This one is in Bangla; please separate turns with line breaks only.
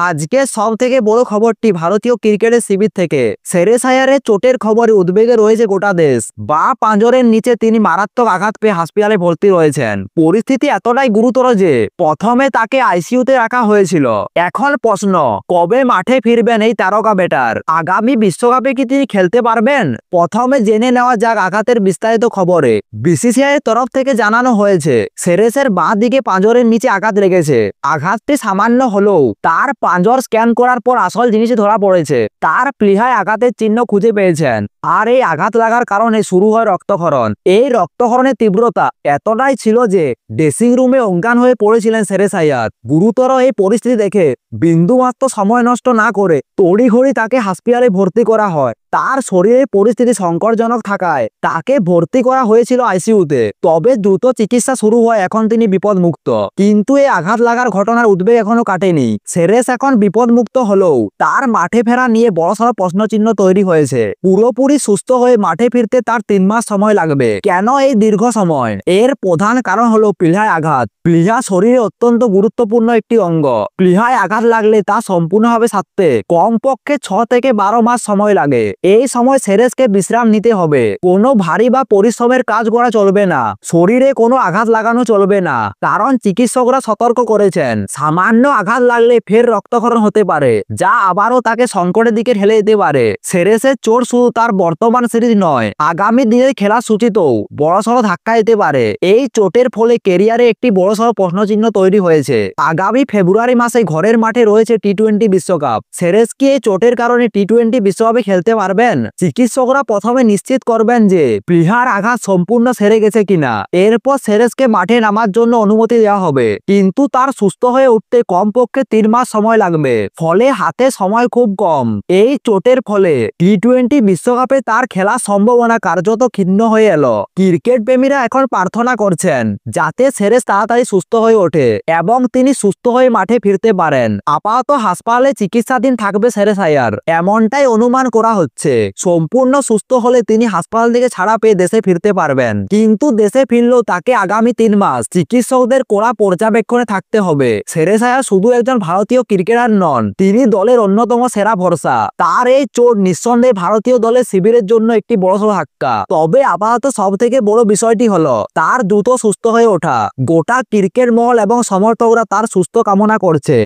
আজকে সব থেকে বড় খবরটি ভারতীয় ক্রিকেটের শিবির থেকে। শ্রেয়াস আইয়ারের চোটের খবরে উদ্বেগে রয়েছে গোটা দেশ। বাঁ পাঁজরের নিচে তিনি মারাত্মক আঘাত পেয়ে হাসপাতালে ভর্তি রয়েছেন। পরিস্থিতি এতটাই গুরুতর যে প্রথমে তাকে আইসিইউতে রাখা হয়েছিল। এখন প্রশ্ন, কবে মাঠে ফিরবেন এই তারকা ব্যাটার? আগামী বিশ্বকাপে কি তিনি খেলতে পারবেন? প্রথমে জেনে নেওয়া যাক আঘাতের বিস্তারিত খবরে। বিসিসিআই এর তরফ থেকে জানানো হয়েছে শ্রেয়াসের বাঁ দিকে পাঁজরের নিচে আঘাত লেগেছে। আঘাতটি সামান্য হলেও তার পাঁজর স্ক্যান করার পর আসল জিনিস ধরা পড়েছে। তার প্লীহায় আঘাতের চিহ্ন খুঁজে পেয়েছেন। আর এই আঘাত লাগার কারণে শুরু হয় রক্তক্ষরণ। এই রক্তক্ষরণের তীব্রতা এতটাই ছিল যে ড্রেসিং রুমে অজ্ঞান হয়ে পড়েছিলেন শ্রেয়াস আইয়ার। গুরুতর এই পরিস্থিতি দেখে বিন্দুমাত্র সময় নষ্ট না করে তড়িঘড়ি তাকে হাসপাতালে ভর্তি করা হয়। তার শরীরের পরিস্থিতি সংকটজনক থাকায় তাকে ভর্তি করা হয়েছিল আইসিইউতে। তবে দ্রুত চিকিৎসা শুরু হয়, এখন তিনি বিপদমুক্ত। কিন্তু এই আঘাত লাগার ঘটনার উদ্বেগ এখনো কাটেনি। শ্রেয়াস এখন বিপদমুক্ত হলেও তার মাঠে ফেরা নিয়ে বড়সড় প্রশ্নচিহ্ন তৈরি হয়েছে। পুরোপুরি সুস্থ হয়ে মাঠে ফিরতে তার 3 মাস সময় লাগবে। কেন এই দীর্ঘ সময়? এর প্রধান কারণ হলো প্লীহায় আঘাত। প্লীহা শরীরে অত্যন্ত গুরুত্বপূর্ণ একটি অঙ্গ। প্লীহায় আঘাত লাগলে তা সম্পূর্ণভাবে সারতে কমপক্ষে 6 থেকে 12 মাস সময় লাগে। এই সময় শ্রেয়াসকে বিশ্রাম নিতে হবে। কোনো ভারী বা পরিশ্রমের কাজ করা চলবে না। শরীরে কোনো আঘাত লাগানো চলবে না, কারণ চিকিৎসকরা সতর্ক করেছেন সামান্য আঘাত লাগলে ফের রক্তক্ষরণ হতে পারে, যা আবারও তাকে সংকটের দিকে ঠেলে দিতে পারে। শ্রেয়াসের চোট শুধু তার বর্তমান সিরিজ নয়, আগামী দিনের খেলার সূচিতেও বড়সড় ধাক্কা দিতে পারে। এই চোটের ফলে ক্যারিয়ারে একটি বড়সড় প্রশ্নচিহ্ন তৈরি হয়েছে। আগামী ফেব্রুয়ারি মাসে ঘরের মাঠে রয়েছে টি-20 বিশ্বকাপ। শ্রেয়াস কি এই চোটের কারণে টি-20 বিশ্বকাপে খেলতে পারবেন? চিকিৎসকরা প্রথমে নিশ্চিত করবেন যে প্লীহার আঘাত সম্পূর্ণ সেরে গেছে কিনা। এরপর শ্রেয়াসকে মাঠে নামার জন্য অনুমতি দেওয়া হবে, কিন্তু তার সুস্থ হয়ে উঠতে কমপক্ষে 3 মাস সময় লাগবে। ফলে হাতে সময় খুব কম। এই চোটের ফলে টি-20 বিশ্বকাপে তার খেলার সম্ভাবনা কার্যত ক্ষীণ হয়ে এলো। ক্রিকেট প্রেমীরা এখন প্রার্থনা করছেন যাতে শ্রেয়াস তাড়াতাড়ি সুস্থ হয়ে ওঠে এবং তিনি সুস্থ হয়ে মাঠে ফিরতে পারেন। আপাতত হাসপাতালে চিকিৎসাধীন থাকবে শ্রেয়াস আইয়ার, এমনটাই অনুমান করা হচ্ছে। সম্পূর্ণ সুস্থ হলে তিনি হাসপাতাল থেকে ছাড়া পেয়ে দেশে ফিরতে পারবেন, কিন্তু দেশে ফিরলেও তাকে আগামী 3 মাস চিকিৎসকদের কড়া পর্যবেক্ষণে থাকতে হবে। শ্রেয়াস আইয়ার শুধু একজন ভারতীয় ক্রিকেটার নন, তিনি দলের অন্যতম সেরা ভরসা। তার এই চোট নিঃসন্দেহে ভারতীয় দলের শিবিরের জন্য একটি বড়সড় ধাক্কা। তবে আপাতত সব থেকে বড় বিষয়টি হলো তার দ্রুত সুস্থ হয়ে ওঠা। গোটা ক্রিকেট মহল এবং সমর্থকরা তার সুস্থ কামনা করছে।